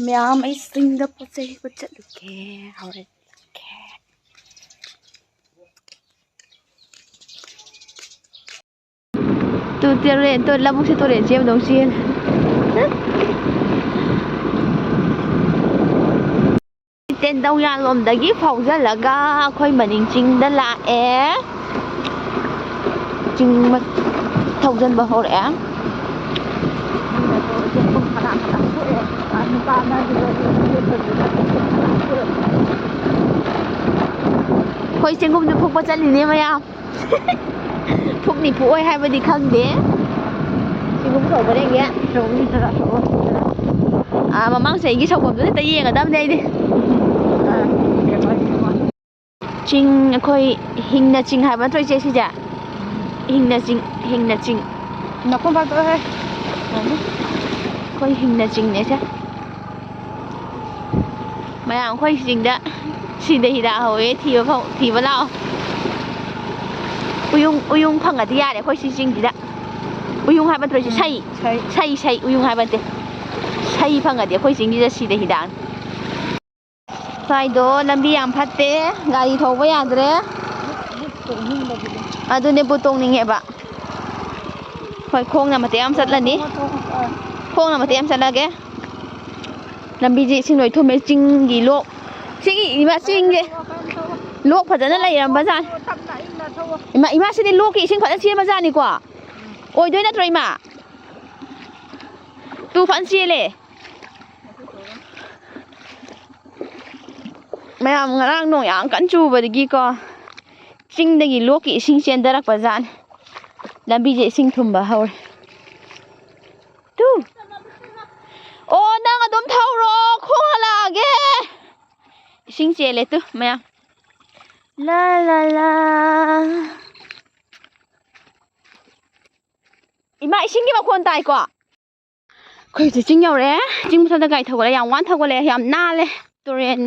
ꯃꯌꯥꯝ ꯑꯩ ꯆꯤꯡꯗ ꯄꯣꯠ ꯆꯩ ꯍꯦꯛꯄ ꯆꯠꯂꯨꯒꯦ ꯍꯧꯔꯦꯟ ꯇꯨꯔꯦꯟ ꯂꯧꯕꯨꯛꯁꯦ ꯇꯨꯔꯦꯟ ꯆꯦꯟꯕꯗꯧ ꯆꯦꯜꯂꯦ ꯇꯦꯟꯗꯧꯌꯥꯟꯂꯣꯝꯗꯒꯤ ꯐꯥꯎꯖꯜꯂꯒ ꯑꯩꯈꯣꯏ ꯃꯅꯤꯡ ꯆꯤꯡꯗ ꯂꯥꯛꯑꯦ ꯆꯤꯡ ꯊꯧꯖꯟꯕ ꯍꯧꯔꯛꯑꯦ ꯑꯩꯈꯣꯏ ꯆꯦꯡꯒꯨꯝꯗꯨ ꯐꯨꯛꯄ ꯆꯠꯂꯤꯅꯦ ꯃꯌꯥꯝ ꯐꯨꯛꯅꯤ ꯐꯨꯛꯑꯣꯏ ꯍꯥꯏꯕꯗꯤ ꯈꯪꯗꯦ ꯆꯦꯡꯒꯨꯝ ꯁꯧꯕꯔꯦꯡꯒꯦ ꯃꯃꯥꯡ ꯆꯍꯤꯒꯤ ꯁꯧꯐꯝꯗꯨ ꯍꯦꯛꯇ ꯌꯦꯡꯒꯗꯕꯅꯦ ꯑꯩꯗꯤ ꯆꯤꯡ ꯑꯩꯈꯣꯏ ꯍꯤꯡꯅ ꯆꯤꯡ ꯍꯥꯏꯕ ꯅꯠꯇ꯭ꯔꯣ ꯏꯆꯦ ꯁꯤꯁꯦ ꯍꯤꯡꯅ ꯆꯤꯡ ꯅꯥꯀꯣꯡ ꯄꯥꯛꯇꯣꯛꯑꯦ ꯑꯩꯈꯣꯏ ꯍꯤꯡꯅ ꯆꯤꯡꯅꯦꯁꯦ ꯃꯌꯥꯝ ꯑꯩꯈꯣꯏ ꯆꯤꯡꯗ ꯁꯤꯗ ꯍꯤꯗꯥꯛ ꯍꯧꯋꯦ ꯊꯤꯕ ꯂꯥꯛꯑꯣ ꯎꯌꯨꯡ ꯐꯪꯉꯗꯤ ꯌꯥꯔꯦ ꯑꯩꯈꯣꯏ ꯁꯤ ꯆꯤꯡꯁꯤꯗ ꯎꯌꯨꯡ ꯍꯥꯏꯕ ꯅꯠꯇ꯭ꯔꯣ ꯁꯩ ꯎꯌꯨꯡ ꯍꯥꯏꯕ ꯅꯠꯇꯦ ꯁꯩ ꯐꯪꯉꯗꯤ ꯑꯩꯈꯣꯏ ꯆꯤꯡꯁꯤꯗ ꯁꯤꯗ ꯍꯤꯗꯥꯛꯅꯤ ꯁ꯭ꯋꯥꯏꯗꯣ ꯂꯝꯕꯤ ꯌꯥꯝ ꯐꯠꯇꯦ ꯒꯥꯔꯤ ꯊꯧꯕ ꯌꯥꯗ꯭ꯔꯦ ꯑꯗꯨꯅꯦ ꯕꯨꯠ ꯇꯣꯡꯅꯤꯡꯉꯦꯕ ꯍꯣꯏ ꯈꯣꯡꯅ ꯃꯇꯦꯛ ꯑꯃ ꯆꯠꯂꯅꯤ ꯈꯣꯡꯅ ꯃꯇꯦꯛ ꯑꯃ ꯆꯠꯂꯒꯦ ꯂꯝꯕꯤꯁꯦ ꯏꯁꯤꯡ ꯂꯣꯏ ꯊꯨꯝꯃꯦ ꯆꯤꯡꯒꯤ ꯂꯣꯛ ꯁꯤꯒꯤ ꯆꯤꯡꯁꯦ ꯂꯣꯛ ꯐꯖꯅ ꯂꯩꯔꯝꯕꯖꯥꯠꯅꯤ ꯏꯃꯥꯁꯤꯗꯤ ꯂꯣꯛꯀꯤ ꯏꯁꯤꯡ ꯐꯖꯅ ꯆꯦꯟꯕꯖꯥꯠꯅꯤꯀꯣ ꯑꯣꯏꯗꯣꯏ ꯅꯠꯇ꯭ꯔꯣ ꯏꯃꯥ ꯇꯨ ꯐꯖꯅ ꯆꯦꯜꯂꯦ ꯃꯌꯥꯝ ꯉꯔꯥꯡ ꯅꯣꯡ ꯌꯥꯝ ꯀꯟꯅ ꯆꯨꯕꯗꯒꯤꯀꯣ ꯆꯤꯡꯗꯒꯤ ꯂꯣꯛꯀꯤ ꯏꯁꯤꯡ ꯆꯦꯟꯊꯔꯛꯄ ꯖꯥꯠꯅꯤ ꯂꯝꯕꯤꯁꯦ ꯏꯁꯤꯡ ꯊꯨꯝꯕ ꯍꯧꯔꯦ ꯑꯣ ꯅꯪ ꯑꯗꯨꯝ ꯊꯧꯔꯣ ꯈꯣꯡ ꯍꯜꯂꯛꯑꯒꯦ ꯏꯁꯤꯡ ꯆꯦꯜꯂꯦ ꯇꯨ ꯃꯌꯥꯝ ꯂꯥ ꯂꯥ ꯂꯥ ꯏꯃꯥ ꯏꯁꯤꯡꯒꯤ ꯃꯈꯣꯟ ꯇꯥꯏꯀꯣ ꯑꯩꯈꯣꯏꯁꯦ ꯆꯤꯡ ꯌꯧꯔꯛꯑꯦ ꯆꯤꯡ ꯃꯊꯛꯇ ꯒꯥꯔꯤ ꯊꯧꯒꯠꯂꯦ ꯌꯥꯝ ꯋꯥꯅ ꯊꯧꯒꯠꯂꯦ ꯌꯥꯝ ꯅꯥꯜꯂꯦ ꯇꯨꯔꯦꯟ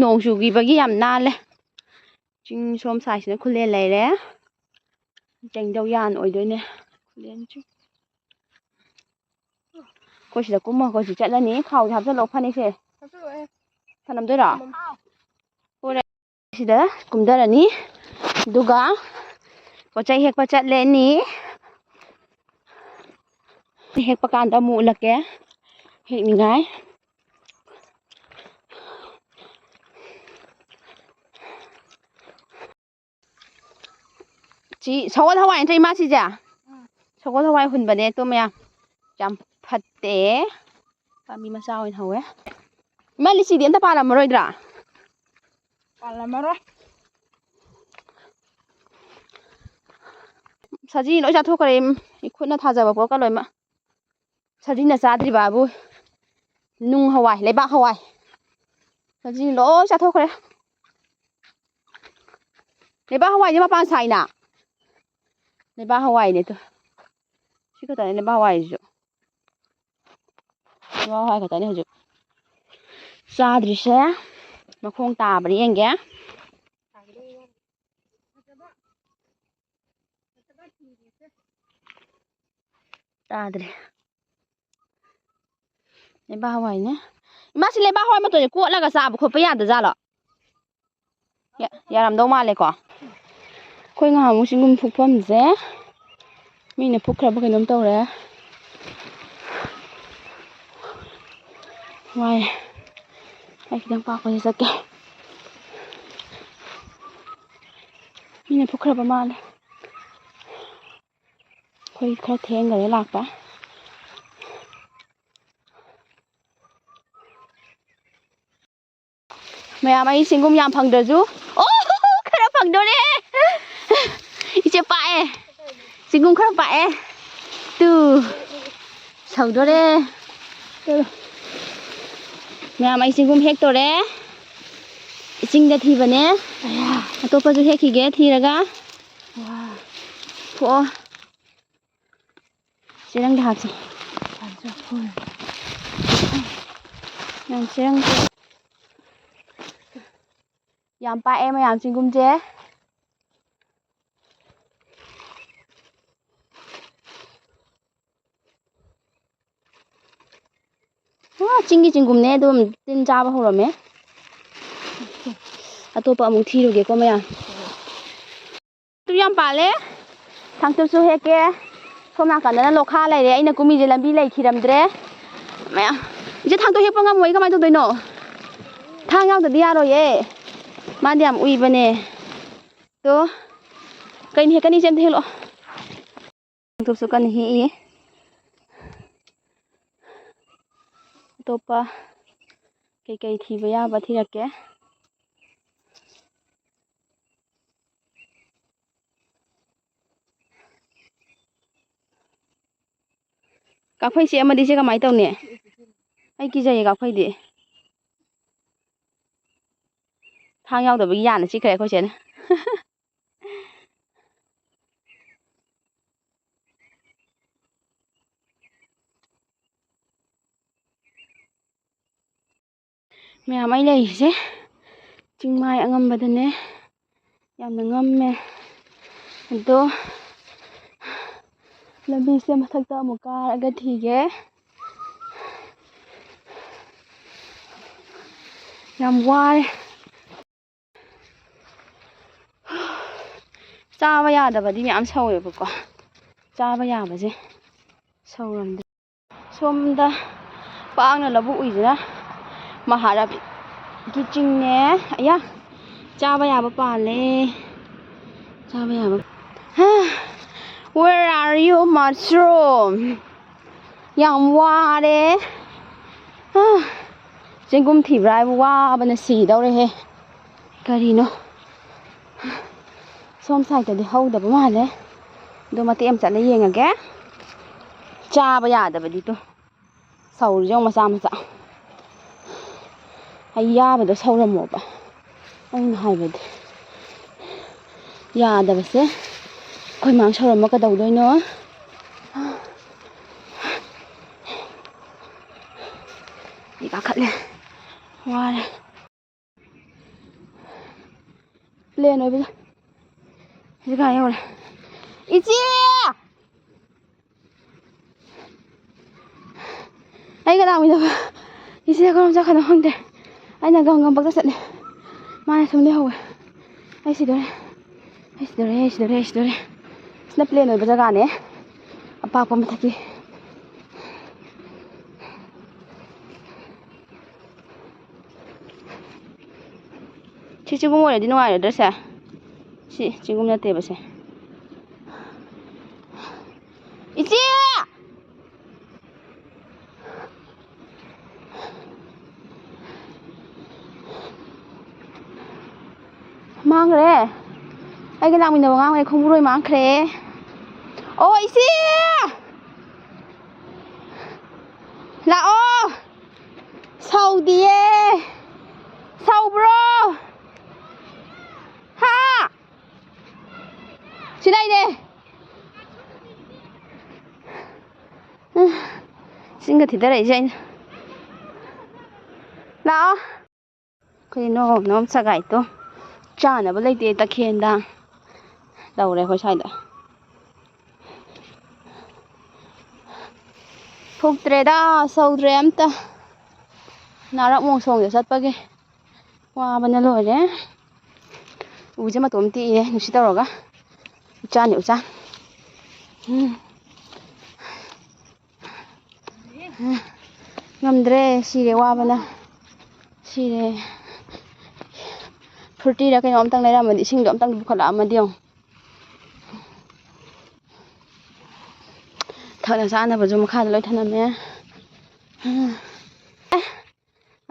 ꯅꯣꯡ ꯆꯨꯈꯤꯕꯒꯤ ꯌꯥꯝ ꯅꯥꯜꯂꯦ ꯆꯤꯡ ꯁꯣꯝ ꯁꯥꯏꯠꯁꯤꯅ ꯈꯨꯜꯂꯦꯟ ꯂꯩꯔꯦ ꯇꯦꯡꯗꯧꯌꯥꯟ ꯑꯣꯏꯗꯣꯏꯅꯦ ꯑꯩꯈꯣꯏ ꯁꯤꯗ ꯀꯨꯝꯃꯒ ꯑꯩꯈꯣꯏꯁꯤ ꯆꯠꯂꯅꯤ ꯈꯥꯎꯁꯦ ꯍꯥꯞꯆꯤꯜꯂꯛꯑꯣ ꯐꯅꯤꯛꯁꯦ ꯊꯅꯝꯗꯣꯏꯔꯣ ꯍꯣꯔꯦꯟ ꯁꯤꯗ ꯀꯨꯝꯊꯔꯅꯤ ꯑꯗꯨꯒ ꯄꯣꯠꯆꯩ ꯍꯦꯛꯄ ꯆꯠꯂꯅꯤ ꯍꯦꯛꯄ ꯀꯥꯟꯗ ꯑꯃꯨꯛ ꯎꯠꯂꯛꯀꯦ ꯍꯦꯛꯅꯤꯡꯉꯥꯏ ꯁꯤ ꯁꯒꯣꯜ ꯍꯋꯥꯏ ꯅꯠꯇ꯭ꯔ ꯏꯃꯥ ꯁꯤꯁꯦ ꯁꯒꯣꯜ ꯍꯋꯥꯏ ꯍꯨꯟꯕꯅꯦ ꯇꯨ ꯃꯌꯥꯝ ꯌꯥꯝ ꯐꯠꯇꯦ ꯄꯥꯝꯕꯤ ꯃꯆꯥ ꯑꯣꯏꯅ ꯍꯧꯋꯦ ꯏꯃꯥ ꯂꯤꯆꯤꯗꯤ ꯑꯝꯇ ꯄꯥꯜꯂꯝꯃꯔꯣꯏꯗ꯭ꯔꯥ ꯄꯥꯜꯂꯝꯃꯔꯣꯏ ꯁꯖꯤ ꯂꯣꯏ ꯆꯥꯊꯣꯛꯈ꯭ꯔꯦ ꯈꯨꯠꯅ ꯊꯥꯖꯕ ꯄꯣꯠꯀ ꯂꯣꯏꯅꯃꯛ ꯁꯖꯤꯅ ꯆꯥꯗ꯭ꯔꯤꯕꯕꯨ ꯅꯨꯡ ꯍꯋꯥꯏ ꯂꯩꯕꯥꯛ ꯍꯋꯥꯏ ꯁꯖꯤ ꯂꯣꯏ ꯆꯥꯊꯣꯛꯈ꯭ꯔꯦ ꯂꯩꯕꯥꯛ ꯍꯋꯥꯏꯁꯦ ꯃꯄꯥꯟ ꯁꯥꯏꯅ ꯂꯩꯕꯥꯛ ꯍꯋꯥꯏꯅꯦ ꯇꯨ ꯁꯤ ꯈꯛꯇꯅꯦ ꯂꯩꯕꯥꯛ ꯍꯋꯥꯏꯁꯤꯁꯨ ꯂꯩꯕꯥꯛ ꯍꯋꯥꯏ ꯈꯛꯇꯅꯦ ꯍꯧꯖꯤꯛ ꯆꯥꯗ꯭ꯔꯤꯁꯦ ꯃꯈꯣꯡ ꯇꯥꯕ꯭ꯔꯥ ꯌꯦꯡꯒꯦ ꯇꯥꯗ꯭ꯔꯦ ꯂꯩꯕꯥꯛ ꯍꯋꯥꯏꯅꯦ ꯏꯃꯥꯁꯤ ꯂꯩꯕꯥꯛ ꯍꯋꯥꯏ ꯃꯇꯣꯟꯁꯦ ꯀꯣꯠꯂꯒ ꯆꯥꯕ ꯈꯣꯠꯄ ꯌꯥꯗꯖꯥꯠꯂꯣ ꯌꯥꯔꯝꯗꯧ ꯃꯥꯜꯂꯦꯀꯣ ꯑꯩꯈꯣꯏ ꯉꯍꯥꯟꯃꯨꯛ ꯆꯤꯡꯒꯨꯝ ꯐꯨꯛꯐꯝꯁꯦ ꯃꯤꯅ ꯐꯨꯛꯈ꯭ꯔꯕ ꯀꯩꯅꯣꯝ ꯇꯧꯔꯦ ꯋꯥꯏ ꯑꯩ ꯈꯤꯇꯪ ꯄꯥꯛꯄꯁꯦ ꯆꯠꯀꯦ ꯃꯤꯅ ꯐꯨꯛꯈ꯭ꯔꯕ ꯃꯥꯜꯂꯦ ꯑꯩꯈꯣꯏ ꯈꯔ ꯊꯦꯡꯈꯔꯦ ꯂꯥꯛꯄ ꯃꯌꯥꯝ ꯑꯩ ꯆꯦꯡꯒꯨꯝ ꯌꯥꯝ ꯐꯪꯗ꯭ꯔꯁꯨ ꯑꯣ ꯈꯔ ꯐꯪꯗꯣꯔꯦ ꯏꯆꯦ ꯄꯥꯛꯑꯦ ꯆꯦꯡꯒꯨꯝ ꯈꯔ ꯄꯥꯛꯑꯦ ꯇꯨ ꯁꯧꯗꯣꯔꯦ ꯃꯌꯥꯝ ꯑꯩ ꯆꯦꯡꯒꯨꯝ ꯍꯦꯛꯇꯣꯔꯦ ꯆꯤꯡꯗ ꯊꯤꯕꯅꯦ ꯑꯇꯣꯞꯄꯁꯨ ꯍꯦꯛꯈꯤꯒꯦ ꯊꯤꯔꯒ ꯐꯨꯛꯑꯣ ꯆꯦꯔꯪꯗ ꯍꯥꯞꯁꯤ ꯆꯦꯔꯪ ꯌꯥꯝ ꯄꯥꯛꯑꯦ ꯃꯌꯥꯝ ꯆꯦꯡꯒꯨꯝꯁꯦ ꯆꯤꯡꯒꯤ ꯆꯤꯡꯒꯨꯝꯅꯦ ꯑꯗꯨꯝ ꯇꯤꯟ ꯆꯥꯕ ꯍꯧꯔꯝꯃꯦ ꯑꯇꯣꯞꯄ ꯑꯃꯨꯛ ꯊꯤꯔꯨꯒꯦꯀꯣ ꯃꯌꯥꯝ ꯇꯨ ꯌꯥꯝ ꯄꯥꯜꯂꯦ ꯊꯥꯡꯇꯨꯞꯁꯨ ꯍꯦꯛꯀꯦ ꯁꯣꯝ ꯅꯥꯀꯟꯗꯅ ꯂꯣꯈꯥ ꯂꯩꯔꯦ ꯑꯩꯅ ꯀꯨꯝꯃꯤꯁꯦ ꯂꯝꯕꯤ ꯂꯩꯈꯤꯔꯝꯗ꯭ꯔꯦ ꯃꯌꯥꯝ 이제 ꯊꯥꯡꯇꯣꯛ ꯍꯦꯛꯄ ꯉꯝꯃꯣꯏ ꯀꯃꯥꯏ ꯇꯧꯗꯣꯏꯅꯣ ꯊꯥꯡ ꯌꯥꯎꯗꯗꯤ ꯌꯥꯔꯣꯏꯌꯦ ꯃꯥꯗꯤ ꯌꯥꯝ ꯎꯏꯕꯅꯦ ꯇꯣ ꯀꯩꯅ ꯍꯦꯛꯀꯅꯤ ꯏꯆꯦ ꯑꯝꯇ ꯍꯦꯛꯂꯛꯑꯣ ꯊꯥꯡꯇꯣꯛꯁꯨ ꯀꯟꯅ ꯍꯦꯛꯏ ꯑꯇꯣꯞꯄ ꯀꯩꯀꯩ ꯊꯤꯕ ꯌꯥꯕ ꯊꯤꯔꯛꯀꯦ ꯀꯥꯐꯩꯁꯦ ꯑꯃꯗꯤ ꯏꯆꯦ ꯀꯃꯥꯏ ꯇꯧꯅꯤ ꯑꯩ ꯀꯤꯖꯩꯌꯦ ꯀꯥꯐꯩꯗꯤ ꯊꯥꯡ ꯌꯥꯎꯗꯕꯒꯤ ꯌꯥꯅ ꯆꯤꯛꯈ꯭ꯔꯦ ꯑꯩꯈꯣꯏ ꯆꯦꯅ ꯃꯌꯥꯝ ꯑꯩ ꯂꯩꯔꯤꯁꯦ ꯆꯤꯡꯃꯥꯏ ꯑꯉꯝꯕꯗꯅꯦ ꯌꯥꯝꯅ ꯉꯝꯃꯦ ꯑꯗꯣ ꯂꯝꯕꯤꯁꯦ ꯃꯊꯛꯇ ꯑꯃꯨꯛ ꯀꯥꯔꯒ ꯊꯤꯒꯦ ꯌꯥꯝ ꯋꯥꯔꯦ ꯆꯥꯕ ꯌꯥꯗꯕꯗꯤ ꯃꯌꯥꯝ ꯁꯧꯋꯦꯕꯀꯣ ꯆꯥꯕ ꯌꯥꯕꯁꯦ ꯁꯧꯔꯝꯗꯦ ꯁꯣꯝꯗ ꯄꯥꯛꯅ ꯂꯧꯕꯨꯛ ꯎꯏꯁꯤꯅ ꯃꯍꯥꯔꯥꯕꯤꯒꯤ ꯆꯤꯡꯅꯦ ꯑꯌꯥ ꯆꯥꯕ ꯌꯥꯕ ꯄꯥꯜꯂꯦ ꯆꯥꯕ ꯌꯥꯕ Where are you mushroom ꯌꯥꯝ ꯋꯥꯔꯦ ꯆꯦꯡꯒꯨꯝ ꯊꯤꯕ꯭ꯔꯥ ꯍꯥꯏꯕꯨ ꯋꯥꯕꯅ ꯁꯤꯗꯧꯔꯦꯍꯦ ꯀꯔꯤꯅꯣ ꯁꯣꯝ ꯁꯥꯏꯗꯇꯗꯤ ꯍꯧꯗꯕ ꯃꯥꯜꯂꯦ ꯑꯗꯣ ꯃꯇꯦꯛ ꯑꯃ ꯆꯠꯂ ꯌꯦꯡꯉꯒꯦ ꯆꯥꯕ ꯌꯥꯗꯕꯗꯤ ꯇꯣ ꯁꯧꯔꯤꯁꯦ ꯌꯦꯡꯉꯨ ꯃꯆꯥ ꯃꯆꯥ ꯑꯩ ꯌꯥꯕꯗꯣ ꯁꯧꯔꯝꯃꯣꯕ ꯑꯩꯅ ꯍꯥꯏꯕꯗꯤ ꯌꯥꯗꯕꯁꯦ ꯑꯩꯈꯣꯏ ꯃꯥꯡ ꯁꯧꯔꯝꯃ ꯀꯩꯗꯧꯗꯣꯏꯅꯣ ꯑꯩ ꯀꯥꯈꯠꯂꯦ ꯋꯥꯔꯦ ꯄ꯭ꯂꯦꯟ ꯑꯣꯏꯕꯗ ꯁꯤꯗ ꯀꯥ ꯌꯧꯔꯦ ꯏꯆꯦ ꯑꯩꯒ ꯂꯥꯛꯃꯤꯟꯅꯕ ꯏꯆꯦ ꯀꯔꯣꯝ ꯆꯠꯈ꯭ꯔꯅꯣ ꯈꯪꯗꯦ ꯑꯩꯅ ꯒꯝ ꯒꯝ ꯄꯪꯆꯠ ꯆꯠꯂꯦ ꯃꯥꯅ ꯁꯨꯝ ꯂꯩꯍꯧꯋꯦ ꯑꯩ ꯁꯤꯗꯣꯔꯦ ꯁꯤꯅ ꯄ꯭ꯂꯦꯟ ꯑꯣꯏꯕ ꯖꯒꯥꯅꯦ ꯑꯄꯥꯛꯄ ꯃꯊꯛꯀꯤ ꯁꯤ ꯆꯤꯡꯒꯨꯝ ꯑꯣꯏꯔꯗꯤ ꯅꯨꯡꯉꯥꯏꯔꯣꯏꯗ꯭ꯔꯁꯦ ꯁꯤ ꯆꯤꯡꯒꯨꯝ ꯅꯠꯇꯦꯕ ꯁꯦ ꯏꯆꯦ ꯃꯥꯡꯈ꯭ꯔꯦ ꯑꯩꯒ ꯂꯥꯛꯃꯤꯟꯅꯕ ꯉꯥꯡꯈ꯭ꯔꯦ ꯈꯣꯡꯕꯨꯔꯣꯏ ꯃꯥꯡꯈ꯭ꯔꯦ ꯑꯣ ꯏꯆꯦ ꯂꯥꯛꯑꯣ ꯁꯧꯗꯤꯌꯦ ꯁꯧꯕ꯭ꯔꯣ ꯍꯥ ꯁꯤꯗꯩꯅꯦ ꯆꯤꯡꯒ ꯊꯤꯊꯔꯛꯏꯁꯦ ꯑꯩꯅ ꯂꯥꯛꯑꯣ ꯑꯩꯈꯣꯏ ꯅꯣꯝ ꯁꯒꯥꯏꯇꯣ ꯆꯥꯅꯕ ꯂꯩꯇꯦ ꯇꯈꯦꯟꯗ ꯇꯧꯔꯦ ꯑꯩꯈꯣꯏ ꯁ꯭ꯋꯥꯏꯗ ꯊꯣꯛꯇ꯭ꯔꯦꯗ ꯁꯧꯗ꯭ꯔꯦ ꯑꯝꯇ ꯅꯥꯔꯛ ꯃꯣꯡꯁꯣꯡꯗ ꯆꯠꯄꯒꯤ ꯋꯥꯕꯅ ꯂꯣꯏꯔꯦ ꯎꯁꯦ ꯃꯇꯣꯝ ꯇꯦꯛꯏꯌꯦ ꯅꯨꯡꯁꯤꯠ ꯇꯧꯔꯒ ꯎꯆꯥꯟꯅꯤ ꯎꯆꯥꯟ ꯉꯝꯗ꯭ꯔꯦ ꯁꯤꯔꯦ ꯋꯥꯕꯅ ꯁꯤꯔꯦ ꯐ꯭ꯔꯨꯇꯤꯔ ꯀꯩꯅꯣ ꯑꯝꯇꯪ ꯂꯩꯔꯝꯃꯗꯤ ꯏꯁꯤꯡꯗꯣ ꯑꯝꯇꯪ ꯄꯨꯈꯠꯂꯛꯑꯝꯃꯗꯤ ꯌꯦꯡꯉꯨ ꯊꯛꯅ ꯆꯥꯅꯕꯁꯨ ꯃꯈꯥꯗ ꯂꯣꯏ ꯊꯅꯝꯃꯦ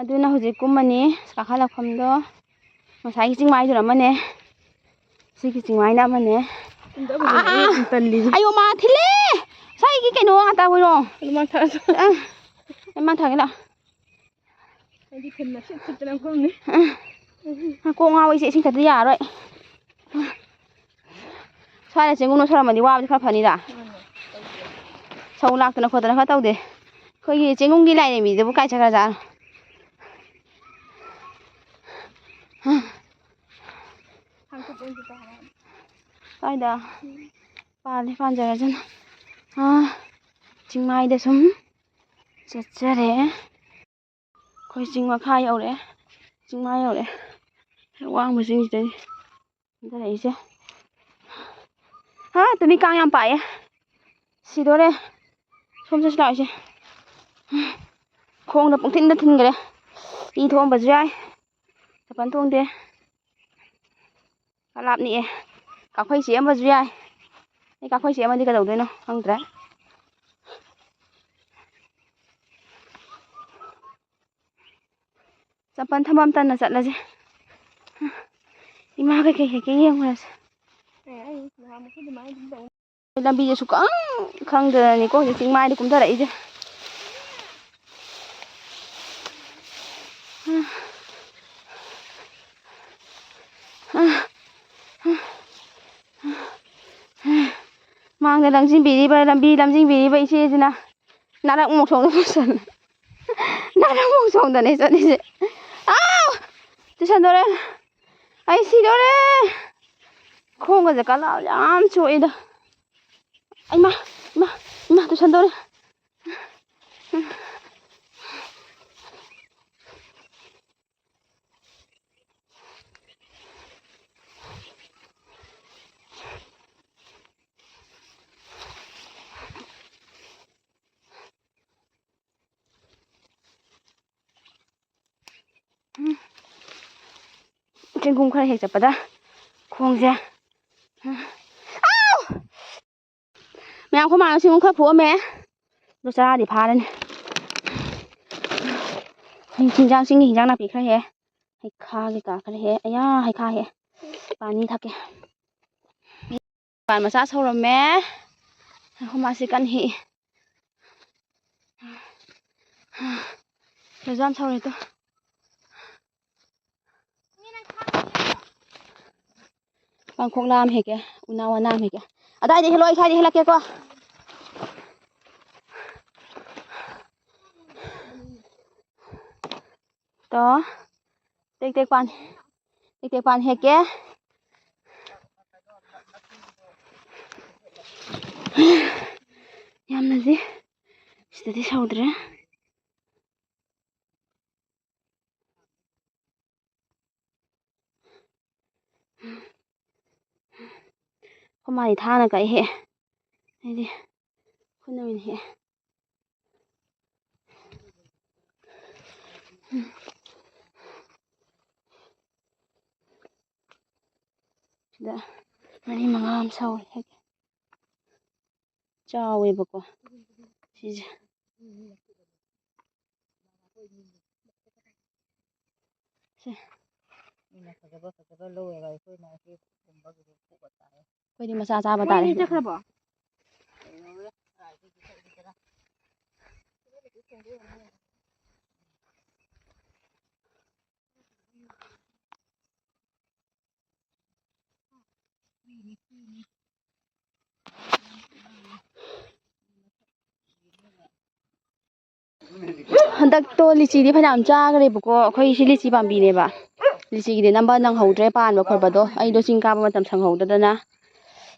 ꯑꯗꯨꯅ ꯍꯧꯖꯤꯛ ꯀꯨꯝꯃꯅꯤ ꯀꯥꯈꯠꯂꯛꯐꯝꯗꯣ ꯉꯁꯥꯏꯒꯤ ꯆꯤꯡꯃꯥꯏꯗꯨꯅ ꯑꯃꯅꯦ ꯁꯤꯒꯤ ꯆꯤꯡꯃꯥꯏꯅ ꯑꯃꯅꯦ ꯑꯌꯣ ꯃꯥ ꯊꯤꯜꯂꯦ ꯁꯥꯏꯒꯤ ꯀꯩꯅꯣ ꯉꯥꯛꯇ ꯑꯣꯏꯔꯣ ꯃꯥ ꯊꯥꯒꯦ ꯂꯥꯛꯑꯣ ꯀꯣꯛ ꯉꯥꯎꯋꯦ ꯏꯆꯦ ꯏꯁꯤꯡ ꯊꯛꯇ꯭ꯔꯗꯤ ꯌꯥꯔꯔꯣꯏ ꯁ꯭ꯋꯥꯏꯗ ꯆꯦꯡꯒꯨꯝꯅ ꯁꯣꯔꯝꯃꯗꯤ ꯋꯥꯕꯗꯤ ꯈꯔ ꯐꯅꯤꯗ ꯁꯧ ꯂꯥꯛꯇꯅ ꯈꯣꯠꯇꯅ ꯈꯔ ꯇꯧꯗꯦ ꯑꯩꯈꯣꯏꯒꯤ ꯆꯦꯡꯒꯨꯝꯒꯤ ꯂꯥꯏꯔꯦꯝꯕꯤꯗꯨꯕꯨ ꯀꯥꯏ ꯆꯠꯈ꯭ꯔꯖꯥꯠꯅꯣ ꯀꯥꯏꯗ ꯄꯥꯟꯖꯔꯖꯅꯨ ꯆꯤꯡꯃꯥꯏꯗ ꯁꯨꯝ ꯆꯠꯆꯔꯦ ꯑꯩꯈꯣꯏ ꯆꯤꯡ ꯃꯈꯥ ꯌꯧꯔꯛꯑꯦ ꯆꯤꯡꯃꯥ ꯌꯧꯔꯛꯑꯦ ꯋꯥꯡꯕ ꯆꯤꯡꯁꯤꯗꯩ ꯍꯟꯊꯔꯛꯏꯁꯦ ꯇꯨꯃꯤ ꯀꯥꯡ ꯌꯥꯝ ꯄꯥꯛꯑꯦ ꯁꯤꯗꯣꯔꯦ ꯁꯣꯝ ꯆꯠꯁꯤ ꯂꯥꯛꯏꯁꯦ ꯈꯣꯡꯗ ꯄꯨꯡꯊꯤꯟꯗ ꯊꯤꯟꯈ꯭ꯔꯦ ꯏ ꯊꯣꯡꯕꯁꯨ ꯌꯥꯏ ꯆꯄꯜ ꯊꯣꯡꯗꯦ ꯂꯥꯞ ꯅꯤꯛꯑꯦ ꯀꯥꯐꯩ ꯆꯤꯛꯑꯝꯕꯁꯨ ꯌꯥꯏ ꯑꯩ ꯀꯥꯐꯩ ꯆꯤꯛꯑꯝꯃꯗꯤ ꯀꯩꯗꯧꯗꯣꯏꯅꯣ ꯈꯪꯗ꯭ꯔꯦ ꯆꯄꯜ ꯊꯝꯐꯝ ꯇꯟꯅ ꯆꯠꯂꯁꯦ ꯏꯃꯥ ꯀꯩꯀꯩ ꯍꯦꯛꯀꯦ ꯌꯦꯡꯉꯨꯔꯁꯦ ꯂꯝꯕꯤꯁꯦ ꯁꯨꯛꯈꯪ ꯈꯪꯗꯅꯅꯤꯀꯣ ꯍꯧꯖꯤꯛ ꯆꯤꯡꯃꯥꯏꯗ ꯀꯨꯝꯊꯔꯛꯏꯁꯦ ꯃꯥꯡꯗ ꯂꯝꯖꯤꯡꯕꯤꯔꯤꯕ ꯏꯆꯦꯁꯤꯅ ꯅꯥꯔꯛ ꯃꯣꯡꯁꯣꯡꯗ ꯄꯨꯁꯜꯂꯦ ꯅꯥꯔꯛ ꯃꯣꯡꯁꯣꯡꯗꯅꯦ ꯆꯠꯂꯤꯁꯦ ꯑꯥꯎ ꯇꯨꯁꯟꯗꯣꯔꯦ ꯑꯩ ꯁꯤꯗꯣꯔꯦ ꯈꯣꯡꯒꯁꯦ ꯀꯂꯥ ꯌꯥꯝ ꯁꯣꯛꯏꯗ ꯏꯃꯥ ꯇꯨꯁꯟꯗꯣꯔꯦ ꯆꯦꯡꯒꯨꯝ ꯈꯔ ꯍꯦꯛ ꯆꯠꯄꯗ ꯈꯣꯡꯁꯦ ꯃꯌꯥꯝ ꯈꯣꯏ ꯆꯦꯡꯒꯨꯝ ꯈꯔ ꯐꯨꯛꯑꯝꯃꯦ ꯑꯗꯨ ꯆꯔꯥꯗꯤ ꯐꯥꯔꯅꯤ ꯆꯤꯡꯒꯤ ꯍꯤꯟꯖꯥꯡ ꯅꯥꯄꯤ ꯈꯔ ꯍꯦꯛ ꯍꯩꯈꯥ ꯀꯩꯀꯥꯈꯔ ꯍꯦꯛ ꯑꯌꯥ ꯍꯩꯈꯥ ꯍꯦꯛ ꯄꯥꯅꯤ ꯊꯛꯀꯦ ꯄꯥꯟ ꯃꯆꯥ ꯁꯧꯔꯝꯃꯦ ꯑꯩꯈꯣꯏ ꯀꯟꯅ ꯍꯦꯛꯏ ꯐꯖ ꯌꯥꯝ ꯁꯧꯔꯦ ꯇꯣ ꯄꯥꯡꯈꯣꯛꯂꯥ ꯑꯃ ꯍꯦꯛꯀꯦ ꯎꯅꯥ ꯋꯥꯅꯥ ꯑꯃ ꯍꯦꯛꯀꯦ ꯑꯗꯥꯏꯗ ꯍꯦꯛꯂꯛꯑꯣ ꯑꯩ ꯁ꯭ꯋꯥꯏꯗ ꯍꯦꯛꯂꯛꯀꯦꯀꯣ ꯇꯣ ꯇꯦꯛ ꯄꯥꯟ ꯍꯦꯛꯀꯦ ꯌꯥꯝꯅꯗꯤ ꯁꯤꯗꯗꯤ ꯁꯧꯗ꯭ꯔꯦ ꯈꯣꯏ ꯊꯥꯅ ꯀꯛꯏ ꯍꯦꯛ ꯑꯩꯗꯤ ꯈꯨꯠꯅ ꯑꯣꯏꯅ ꯍꯦꯛ ꯁꯤꯗ ꯃꯔꯤ ꯃꯉꯥ ꯑꯃ ꯁꯧꯋꯦ ꯍꯦꯛ ꯆꯥꯎꯋꯦꯕꯀꯣ ꯁꯤꯁꯦ ꯑꯩꯈꯣꯏꯗꯤ ꯃꯆꯥ ꯆꯥꯕ ꯇꯥꯔꯦ ꯍꯟꯗꯛꯇꯣ ꯂꯤꯆꯤꯗꯤ ꯐꯅꯌꯥꯝ ꯆꯥꯈ꯭ꯔꯦꯕꯀꯣ ꯑꯩꯈꯣꯏ ꯁꯤ ꯂꯤꯆꯤ ꯄꯥꯝꯕꯤꯅꯦꯕ ꯂꯤꯆꯤꯒꯤꯗꯤ ꯅꯝꯕ ꯅꯪꯍꯧꯗ꯭ꯔꯦ ꯄꯥꯟꯕ ꯈꯣꯠꯄꯗꯣ ꯑꯩꯗꯣ ꯆꯤꯡ ꯀꯥꯕ ꯃꯇꯝ ꯁꯪꯍꯧꯗꯗꯅ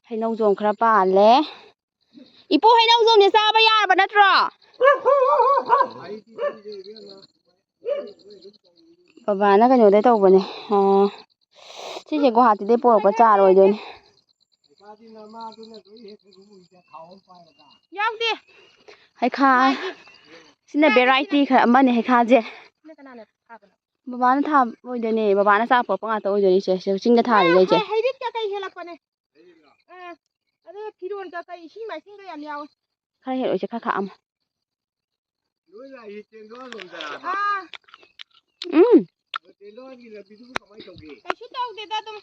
ꯍꯩꯅꯧꯖꯣꯝ ꯈꯔ ꯄꯥꯜꯂꯦ ꯏꯄꯨ ꯍꯩꯅꯧꯖꯣꯝꯁꯦ ꯆꯥꯕ ꯌꯥꯔꯕ ꯅꯠꯇ꯭ꯔꯣ ꯕꯕꯥꯅ ꯀꯩꯅꯣꯗꯩ ꯇꯧꯕꯅꯦ ꯁꯤꯁꯦ ꯒꯨꯋꯥꯍꯥꯇꯤꯗꯩ ꯄꯣꯔꯛꯄ ꯆꯥꯔ ꯑꯣꯏꯗꯣꯏꯅꯦ ꯌꯥꯎꯗꯦ ꯍꯩꯈꯥ ꯁꯤꯅ ꯚꯦꯔꯥꯏꯇꯤ ꯈꯔ ꯑꯃꯅꯦ ꯍꯩꯈꯥꯁꯦ ꯕꯕꯥꯅ ꯊꯥꯕ ꯑꯣꯏꯗꯣꯏꯅꯦ ꯕꯕꯥꯅ ꯆꯥꯔ ꯄꯣꯔꯛꯄ ꯉꯥꯛꯇ ꯑꯣꯏꯗꯣꯏꯅꯦ ꯏꯆꯦ ꯆꯤꯡꯗ ꯊꯥꯔꯤꯈꯩꯁꯦ ꯍꯩꯔꯤꯠ ꯀꯩ ꯍꯦꯜꯂꯛꯄꯅꯦ ꯑꯗꯨ ꯐꯤꯔꯣꯟ ꯀꯩ ꯏꯁꯤꯡ ꯃꯥꯏꯁꯤꯡꯒ ꯌꯥꯝ ꯌꯥꯎꯋꯦ ꯈꯔ ꯍꯦꯛꯂꯛꯏꯁꯦ ꯈꯔ ꯈꯥꯛꯑꯝꯃꯣ ꯀꯩꯁꯨ ꯇꯧꯗꯦꯗ ꯑꯗꯨꯝ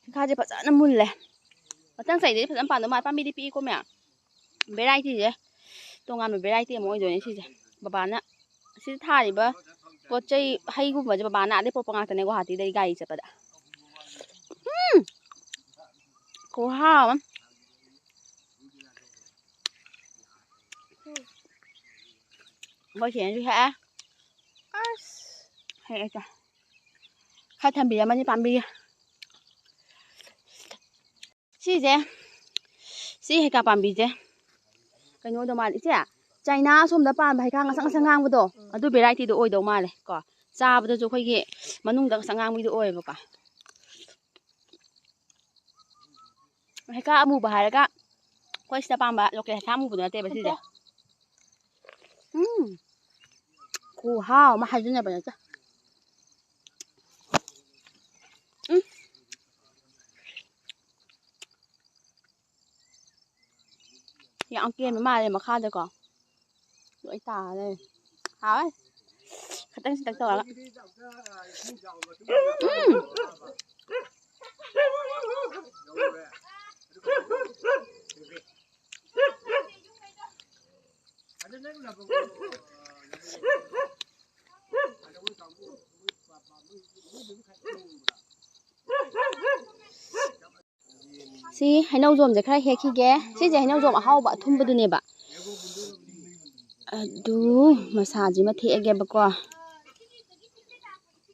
ꯍꯩꯈꯥꯁꯦ ꯐꯖꯅ ꯃꯨꯜꯂꯦ ꯃꯊꯪ ꯆꯍꯤꯗꯗꯤ ꯐꯖꯅ ꯄꯥꯟꯗꯧ ꯃꯥꯜꯂꯦ ꯄꯥꯝꯕꯤꯗꯤ ꯄꯤꯛꯏꯀꯣ ꯃꯌꯥꯝ ꯚꯦꯔꯥꯏꯇꯤꯁꯦ ꯇꯣꯉꯥꯟꯕ ꯚꯦꯔꯥꯏꯇꯤ ꯑꯃ ꯑꯣꯏꯗꯣꯏꯅꯦ ꯁꯤꯁꯦ ꯕꯕꯥꯅ ꯁꯤꯗ ꯊꯥꯔꯤꯕ ꯄꯣꯠ ꯆꯩ ꯍꯩꯒꯨꯝꯕꯁꯦ ꯕꯕꯥꯅ ꯑꯥꯗꯩ ꯄꯣꯔꯛꯄ ꯉꯥꯛꯇꯅꯦ ꯒꯨꯋꯥꯍꯥꯇꯤꯗꯩ ꯒꯥꯔꯤ ꯆꯠꯄꯗ ꯈꯨꯍꯥꯎ ꯑꯃ ꯑꯩꯈꯣꯏ ꯆꯦꯅꯁꯨ ꯍꯦꯛꯑꯦ ꯍꯦꯛꯑꯦ ꯈꯔ ꯊꯝꯕꯤꯔꯝꯃꯅꯤ ꯄꯥꯝꯕꯤꯒꯤ ꯁꯤꯁꯦ ꯁꯤ ꯍꯩꯈꯥ ꯄꯥꯝꯕꯤꯁꯦ ꯀꯩꯅꯣꯗꯣ ꯃꯥꯜꯂꯦ ꯏꯆꯦ ꯆꯩꯅꯥ ꯑꯁꯣꯝꯗ ꯄꯥꯟꯕ ꯍꯩꯈꯥ ꯉꯁꯪ ꯉꯁꯪ ꯉꯥꯡꯕꯗꯣ ꯑꯗꯨ ꯚꯦꯔꯥꯏꯇꯤꯗꯣ ꯑꯣꯏꯗꯧ ꯃꯥꯜꯂꯦ ꯀꯣ ꯆꯥꯕꯗꯁꯨ ꯑꯩꯈꯣꯏꯒꯤ ꯃꯅꯨꯡꯗ ꯉꯥꯡꯕꯤꯗꯣ ꯑꯣꯏꯌꯦꯕꯀꯣ ꯍꯩꯈꯥ ꯑꯃꯨꯕ ꯍꯥꯏꯔꯒ ꯑꯩꯈꯣꯏ ꯁꯤꯗ ꯄꯥꯝꯕ ꯂꯣꯀꯦꯜ ꯍꯩꯈꯥ ꯑꯃꯨꯕꯗꯣ ꯅꯠꯇꯦꯕ ꯁꯤꯁꯦ ꯈꯨꯍꯥꯎ ꯑꯃ ꯍꯥꯏꯖꯟꯅꯕ ꯅꯠꯇꯦ ꯌꯥꯝ ꯀꯦꯟꯕ ꯃꯥꯜꯂꯦ ꯃꯈꯥꯗꯀꯣ ꯂꯣꯏ ꯇꯥꯔ ꯂꯩꯔꯦ ꯍꯥꯎꯋꯦ ꯈꯤꯇꯪ ꯁꯤꯇꯛ ꯇꯧꯔꯒ ꯁꯤ ꯍꯩꯅꯧꯖꯣꯝꯁꯦ ꯈꯔ ꯍꯦꯛꯈꯤꯒꯦ ꯁꯤꯁꯦ ꯍꯩꯅꯧꯖꯣꯝ ꯑꯍꯥꯎꯕ ꯑꯊꯨꯝꯕꯗꯨꯅꯦꯕ ꯑꯗꯨ ꯃꯁꯥꯁꯤꯃ ꯊꯦꯛꯑꯒꯦꯕꯀꯣ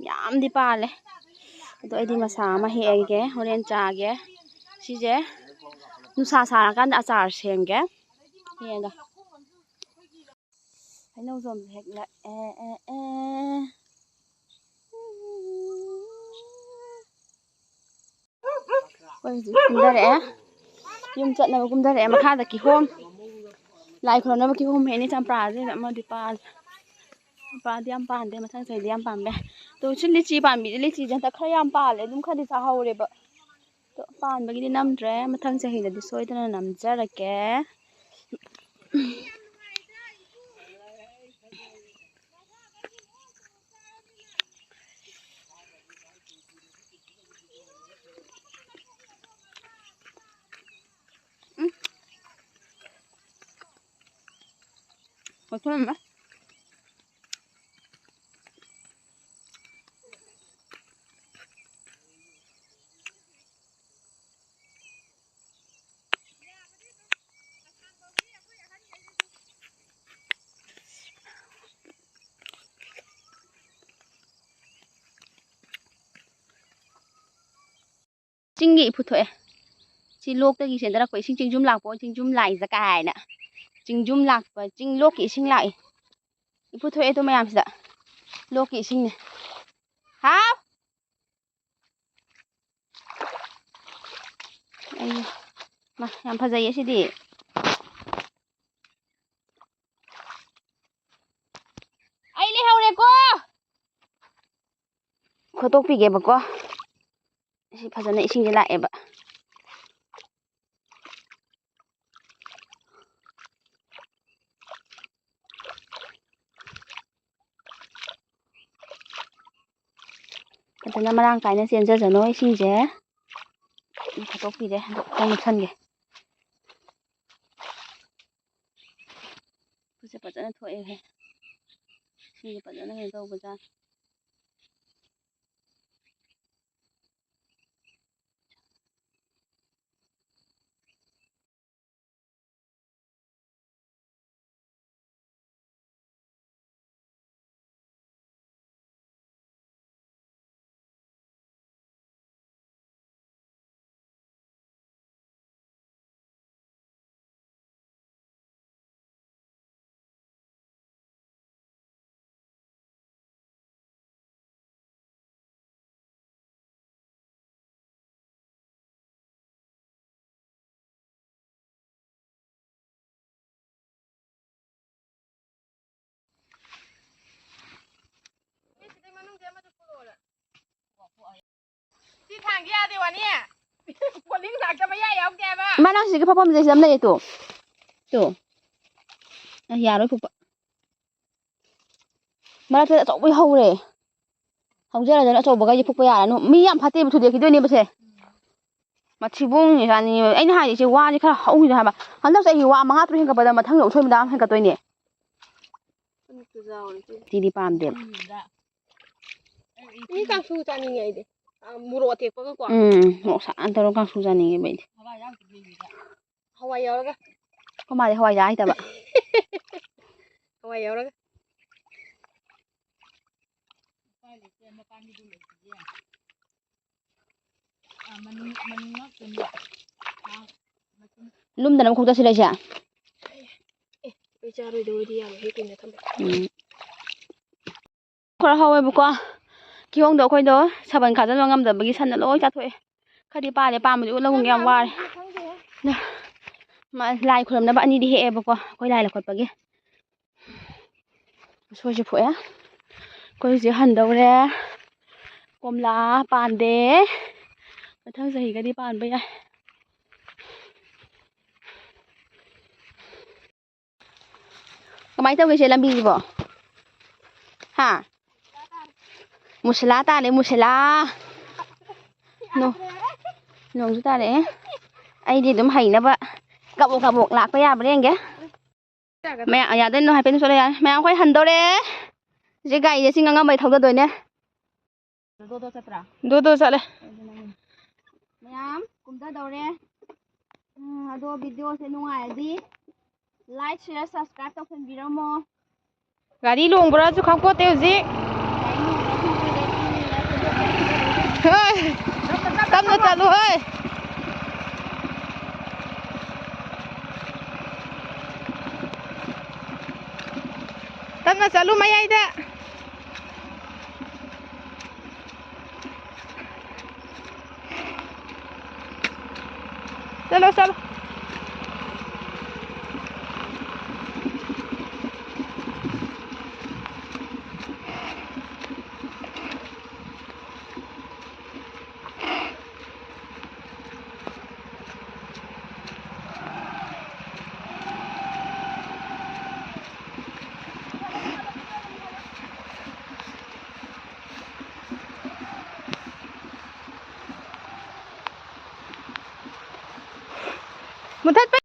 ꯌꯥꯝꯗꯤ ꯄꯥꯜꯂꯦ ꯑꯗꯣ ꯑꯩꯗꯤ ꯃꯁꯥ ꯑꯃ ꯍꯦꯛꯑꯒꯦ ꯍꯣꯔꯦꯟ ꯆꯥꯒꯦ ꯁꯤꯁꯦ ꯅꯨꯡꯁꯥ ꯁꯥꯔꯀꯥꯟꯗ ꯑꯆꯥꯔ ꯁꯦꯝꯒꯦ ꯍꯦꯛꯑꯒ ꯍꯩꯅꯧꯖꯣꯝꯁꯦ ꯍꯦꯛꯂꯛꯑꯦ ꯑꯩꯈꯣꯏ ꯍꯧꯖꯤꯛ ꯀꯨꯝꯊꯔꯛꯑꯦ ꯌꯨꯝ ꯆꯠꯅꯕ ꯀꯨꯝꯊꯔꯛꯑꯦ ꯃꯈꯥꯗ ꯀꯤꯍꯣꯝ ꯂꯥꯏ ꯈꯣꯏꯔꯝꯅꯕ ꯀꯤꯍꯣꯝ ꯍꯦꯛꯅꯤ ꯆꯝꯄ꯭ꯔꯥꯁꯦ ꯑꯃꯗꯤ ꯄꯥꯜꯂꯦ ꯆꯝꯄ꯭ꯔꯥꯗꯤ ꯌꯥꯝ ꯄꯥꯟꯗꯦ ꯃꯊꯪ ꯆꯍꯤꯗꯤ ꯌꯥꯝ ꯄꯥꯟꯕ ꯌꯥꯏ ꯑꯗꯣ ꯁꯤ ꯂꯤꯆꯤ ꯄꯥꯝꯕꯤꯁꯦ ꯂꯤꯆꯤꯁꯦ ꯍꯟꯗꯛ ꯈꯔ ꯌꯥꯝ ꯄꯥꯜꯂꯦ ꯑꯗꯨꯝ ꯈꯔꯗꯤ ꯆꯥꯍꯧꯔꯦꯕ ꯑꯗꯣ ꯄꯥꯟꯕꯒꯤꯗꯤ ꯅꯝꯗ꯭ꯔꯦ ꯃꯊꯪ ꯆꯍꯤꯗꯗꯤ ꯁꯣꯏꯗꯅ ꯅꯝꯖꯔꯒꯦ 어쩌면 ꯆꯤꯡꯒꯤ ꯏꯐꯨꯠꯊꯣꯛꯑꯦ ꯁꯤ ꯂꯣꯛꯇꯒꯤ ꯆꯦꯟꯊꯔꯛꯄ ꯏꯁꯤꯡ ꯆꯤꯡꯖꯨꯝ ꯂꯥꯛꯄ ꯆꯤꯡꯖꯨꯝ ꯂꯥꯛꯏ ꯖꯒꯥ ꯍꯥꯏꯅ ꯆꯤꯡꯖꯨꯝ ꯂꯥꯛꯄ ꯂꯣꯛꯀꯤ ꯏꯁꯤꯡ ꯂꯥꯛꯏ ꯏꯐꯨꯠꯊꯣꯛꯑꯦ ꯑꯗꯨ ꯃꯌꯥꯝꯁꯤꯗ ꯂꯣꯛꯀꯤ ꯏꯁꯤꯡꯅꯦ ꯍꯥꯎ ꯌꯥꯝ ꯐꯖꯩꯌꯦ ꯁꯤꯗꯤ ꯑꯩ ꯂꯩꯍꯧꯔꯦꯀꯣ ꯈꯣꯠꯇꯣꯛꯄꯤꯒꯦꯕꯀꯣ ꯁꯤ ꯐꯖꯅ ꯏꯁꯤꯡꯁꯦ ꯂꯥꯛꯑꯦꯕ ꯐꯖꯅ ꯃꯔꯥꯡ ꯀꯥꯏꯅ ꯆꯦꯟꯖꯁꯅꯨ ꯏꯁꯤꯡꯁꯦ ꯈꯣꯠꯇꯣꯛꯄꯤꯔꯦ ꯑꯗꯣ ꯈꯣꯡ ꯃꯨꯠꯁꯟꯒꯦ ꯈꯨꯠꯁꯦ ꯐꯖꯅ ꯊꯣꯛꯑꯦꯍꯦ ꯏꯁꯤꯡꯁꯦ ꯐꯖꯅ ꯀꯩꯅꯣ ꯇꯧꯕꯖꯥꯠꯅꯤ ꯁꯤ ꯊꯥꯡꯒꯤ ꯌꯥꯗꯦ ꯋꯥꯅꯤ ꯄꯣꯂꯤꯡ ꯂꯥꯛꯇꯕ ꯌꯥ ꯌꯥꯎꯗꯦꯕ ꯏꯃꯥ ꯅꯪ ꯍꯧꯖꯤꯛꯀꯤ ꯐꯐꯝꯁꯦ ꯁꯤꯗ ꯑꯃ ꯂꯩꯌꯦ ꯇꯣ ꯌꯥꯔꯣꯏ ꯐꯨꯛꯄ ꯃꯔꯛꯇ ꯑꯆꯧꯕ ꯍꯧꯔꯦ ꯍꯧꯖꯔꯖꯅ ꯑꯆꯧꯕꯒꯩꯁꯦ ꯐꯨꯛꯄ ꯌꯥꯔꯅꯨ ꯃꯤ ꯌꯥꯝ ꯐꯠꯇꯦꯕ ꯊꯨꯗꯦꯛꯈꯤꯗꯣꯏꯅꯦꯕꯁꯦ ꯃꯊꯤꯕꯣꯡ ꯌꯥꯅꯤ ꯑꯩꯅ ꯍꯥꯏꯔꯤꯁꯦ ꯋꯥꯁꯦ ꯈꯔ ꯍꯧꯈꯤꯗꯣ ꯍꯥꯏꯕ ꯍꯟꯗꯛ ꯆꯍꯤ ꯋꯥ 5 ꯇꯔꯨꯛ ꯍꯦꯟꯒꯠꯄꯗ ꯃꯊꯪꯗ ꯎꯁꯣꯏ ꯃꯗꯥ ꯑꯃ ꯍꯦꯟꯒꯠꯇꯣꯏꯅꯦ ꯁꯤꯗꯤ ꯄꯥꯝꯗꯦꯕ ꯃꯤ ꯀꯥꯡꯁꯨ ꯆꯥꯅꯤꯡꯉꯦ ꯑꯩꯗꯤ ꯃꯣꯔꯣꯛ ꯑꯇꯦꯛꯄꯒꯀꯣ ꯃꯣꯔꯣꯛ ꯁꯥꯅ ꯇꯧꯔꯒ ꯀꯥꯡꯁꯨ ꯆꯥꯅꯤꯡꯉꯦꯕ ꯑꯩꯗꯤ ꯍꯋꯥꯏ ꯌꯥꯎꯔꯒ ꯑꯩꯈꯣꯏ ꯃꯥꯗꯤ ꯍꯋꯥꯏ ꯆꯥ ꯍꯩꯇꯕ ꯍꯋꯥꯏ ꯌꯥꯎꯔꯒ ꯂꯨꯝꯗꯅꯕ ꯈꯣꯛꯇꯠꯁꯤꯔ ꯏꯆꯦ ꯑꯩ ꯆꯥꯔꯣꯏꯗꯣꯏ ꯑꯣꯏꯗꯤ ꯌꯥꯔꯣꯏꯍꯦ ꯀꯨꯏꯅ ꯊꯝꯕ ꯈꯔ ꯍꯧꯋꯦꯕꯀꯣ ꯀꯤꯍꯣꯝꯗꯣ ꯑꯩꯈꯣꯏꯗꯣ ꯁꯥꯕꯜ ꯈꯥꯖꯤꯟꯕ ꯉꯝꯗꯕꯒꯤ ꯁꯟꯅ ꯂꯣꯏ ꯆꯥꯊꯣꯛꯑꯦ ꯈꯔꯗꯤ ꯄꯥꯜꯂꯦ ꯄꯥꯝꯕꯗꯤ ꯎꯠꯂꯒꯨꯝꯒ ꯌꯥꯝ ꯋꯥꯔꯦ ꯂꯥꯏ ꯈꯨꯔꯝꯅꯕ ꯑꯅꯤꯗꯤ ꯍꯦꯛꯑꯦꯕꯀꯣ ꯑꯩꯈꯣꯏ ꯂꯥꯏ ꯂꯧꯈꯠꯄꯒꯤ ꯎꯁꯣꯏꯁꯨ ꯐꯣꯛꯑꯦ ꯑꯩꯈꯣꯏ ꯍꯧꯖꯤꯛ ꯍꯟꯗꯧꯔꯦ ꯀꯣꯝꯂꯥ ꯄꯥꯟꯗꯦ ꯃꯊꯪ ꯆꯍꯤꯒꯗꯤ ꯄꯥꯟꯕ ꯌꯥꯏ ꯀꯃꯥꯏꯅ ꯇꯧꯒꯦꯁꯦ ꯂꯝꯕꯤꯁꯤꯕꯣ ꯍꯥ ꯃꯨꯁꯂꯥ ꯇꯥꯔꯦ ꯃꯨꯁꯂꯥ ꯅꯣꯡꯁꯨ ꯇꯥꯔꯛꯑꯦ ꯑꯩꯗꯤ ꯑꯗꯨꯝ ꯍꯩꯅꯕ ꯀꯕꯣꯛ ꯀꯕꯣꯛ ꯂꯥꯛꯄ ꯌꯥꯕ꯭ꯔꯥ ꯌꯦꯡꯒꯦ ꯃꯌꯥꯝ ꯌꯥꯗꯣꯏꯅꯣ ꯍꯥꯏꯐꯦꯠ ꯆꯠꯂ ꯌꯥꯔꯦ ꯃꯌꯥꯝ ꯑꯩꯈꯣꯏ ꯍꯟꯗꯧꯔꯦ ꯍꯧꯖꯤꯛ ꯒꯥꯔꯤꯁꯦ ꯆꯤꯡ ꯑꯉꯝꯕꯩ ꯊꯧꯗꯗꯣꯏꯅꯦ ꯗꯣꯗꯣ ꯆꯠꯂꯦ ꯃꯌꯥꯝ ꯀꯨꯝꯊꯗꯧꯔꯦ ꯑꯗꯣ ꯚꯤꯗꯤꯑꯣꯁꯦ ꯅꯨꯡꯉꯥꯏꯔꯗꯤ ꯂꯥꯏꯛ ꯁꯤꯌꯔ ꯁꯕꯁꯀ꯭ꯔꯥꯏꯕ ꯇꯧꯁꯟꯕꯤꯔꯝꯃꯣ ꯒꯥꯔꯤ ꯂꯣꯡꯕ꯭ꯔꯥꯁꯨ ꯈꯪꯄꯣꯠꯇꯦ ꯍꯧꯖꯤꯛ ꯍꯣꯏ ꯇꯞꯅ ꯆꯠꯂꯨ ꯍꯣꯏ ꯇꯞꯅ ꯆꯠꯂꯨ ꯃꯌꯥꯏꯗ चलो चलो मुथत पे